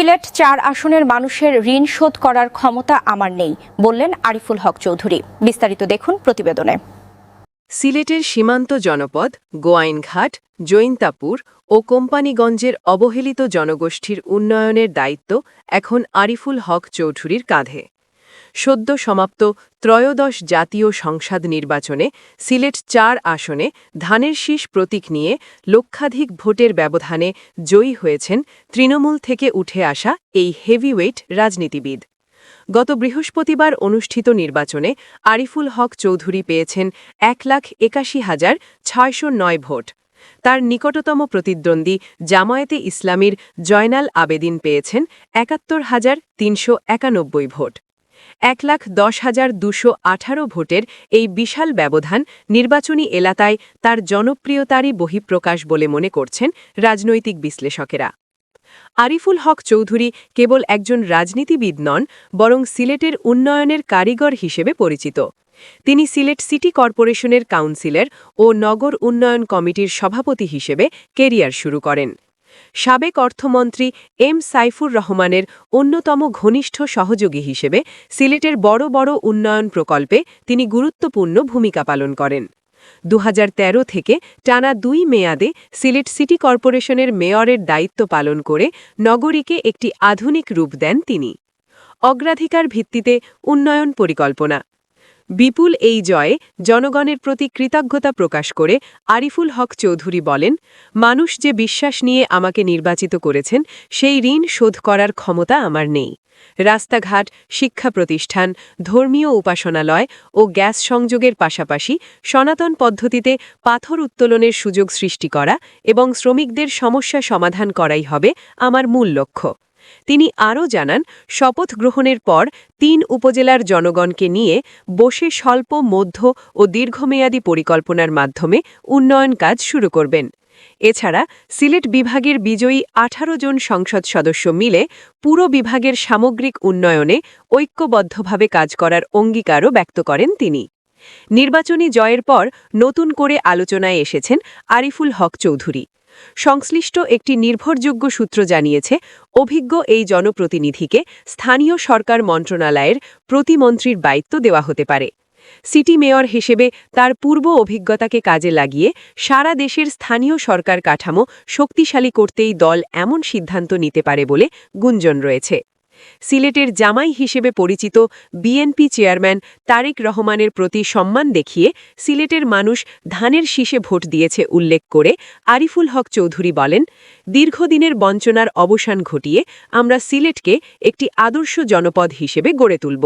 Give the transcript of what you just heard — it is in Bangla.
সিলেট-৪ আসনের মানুষের ঋণ শোধ করার ক্ষমতা আমার নেই, বললেন আরিফুল হক চৌধুরী। বিস্তারিত দেখুন প্রতিবেদনে। সিলেটের সীমান্ত জনপদ গোয়াইনঘাট, জৈন্তাপুর ও কোম্পানীগঞ্জের অবহেলিত জনগোষ্ঠীর উন্নয়নের দায়িত্ব এখন আরিফুল হক চৌধুরীর কাঁধে। সদ্য সমাপ্ত ত্রয়োদশ জাতীয় সংসদ নির্বাচনে সিলেট-৪ আসনে ধানের শীষ প্রতীক নিয়ে লক্ষাধিক ভোটের ব্যবধানে জয়ী হয়েছেন তৃণমূল থেকে উঠে আসা এই হেভিওয়েট রাজনীতিবিদ। গত বৃহস্পতিবার অনুষ্ঠিত নির্বাচনে আরিফুল হক চৌধুরী পেয়েছেন ১,৮১,৬০৯ ভোট। তার নিকটতম প্রতিদ্বন্দ্বী জামায়াতে ইসলামীর জয়নাল আবেদিন পেয়েছেন ৭১,৩৯১ ভোট। ১,১০,২১৮ ভোটের এই বিশাল ব্যবধান নির্বাচনী এলাকায় তার জনপ্রিয়তারই বহিঃপ্রকাশ বলে মনে করছেন রাজনৈতিক বিশ্লেষকেরা। আরিফুল হক চৌধুরী কেবল একজন রাজনীতিবিদ নন, বরং সিলেটের উন্নয়নের কারিগর হিসেবে পরিচিত। তিনি সিলেট সিটি কর্পোরেশনের কাউন্সিলর ও নগর উন্নয়ন কমিটির সভাপতি হিসেবে কেরিয়ার শুরু করেন। সাবেক অর্থমন্ত্রী এম সাইফুর রহমানের অন্যতম ঘনিষ্ঠ সহযোগী হিসেবে সিলেটের বড় বড় উন্নয়ন প্রকল্পে তিনি গুরুত্বপূর্ণ ভূমিকা পালন করেন। ২০১৩ থেকে টানা ২ মেয়াদে সিলেট সিটি কর্পোরেশনের মেয়রের দায়িত্ব পালন করে নগরীকে একটি আধুনিক রূপ দেন তিনি। অগ্রাধিকার ভিত্তিতে উন্নয়ন পরিকল্পনা। বিপুল এই জয়ে জনগণের প্রতি কৃতজ্ঞতা প্রকাশ করে আরিফুল হক চৌধুরী বলেন, মানুষ যে বিশ্বাস নিয়ে আমাকে নির্বাচিত করেছেন, সেই ঋণ শোধ করার ক্ষমতা আমার নেই। রাস্তাঘাট, শিক্ষা প্রতিষ্ঠান, ধর্মীয় উপাসনালয় ও গ্যাস সংযোগের পাশাপাশি সনাতন পদ্ধতিতে পাথর উত্তোলনের সুযোগ সৃষ্টি করা এবং শ্রমিকদের সমস্যা সমাধান করাই হবে আমার মূল লক্ষ্য। তিনি আরও জানান, শপথ গ্রহণের পর ৩ উপজেলার জনগণকে নিয়ে বসে স্বল্প, মধ্য ও দীর্ঘমেয়াদী পরিকল্পনার মাধ্যমে উন্নয়ন কাজ শুরু করবেন। এছাড়া সিলেট বিভাগের বিজয়ী ১৮ জন সংসদ সদস্য মিলে পুরো বিভাগের সামগ্রিক উন্নয়নে ঐক্যবদ্ধভাবে কাজ করার অঙ্গীকারও ব্যক্ত করেন তিনি। নির্বাচনী জয়ের পর নতুন করে আলোচনায় এসেছেন আরিফুল হক চৌধুরী। সংশ্লিষ্ট একটি নির্ভরযোগ্য সূত্র জানিয়েছে, অভিজ্ঞ এই জনপ্রতিনিধিকে স্থানীয় সরকার মন্ত্রণালয়ের প্রতিমন্ত্রীর দায়িত্ব দেওয়া হতে পারে। সিটি মেয়র হিসেবে তার পূর্ব অভিজ্ঞতাকে কাজে লাগিয়ে সারা দেশের স্থানীয় সরকার কাঠামো শক্তিশালী করতেই দল এমন সিদ্ধান্ত নিতে পারে বলে গুঞ্জন রয়েছে। সিলেটের জামাই হিসেবে পরিচিত বিএনপি চেয়ারম্যান তারেক রহমানের প্রতি সম্মান দেখিয়ে সিলেটের মানুষ ধানের শীষে ভোট দিয়েছে উল্লেখ করে আরিফুল হক চৌধুরী বলেন, দীর্ঘদিনের বঞ্চনার অবসান ঘটিয়ে আমরা সিলেটকে একটি আদর্শ জনপদ হিসেবে গড়ে তুলব।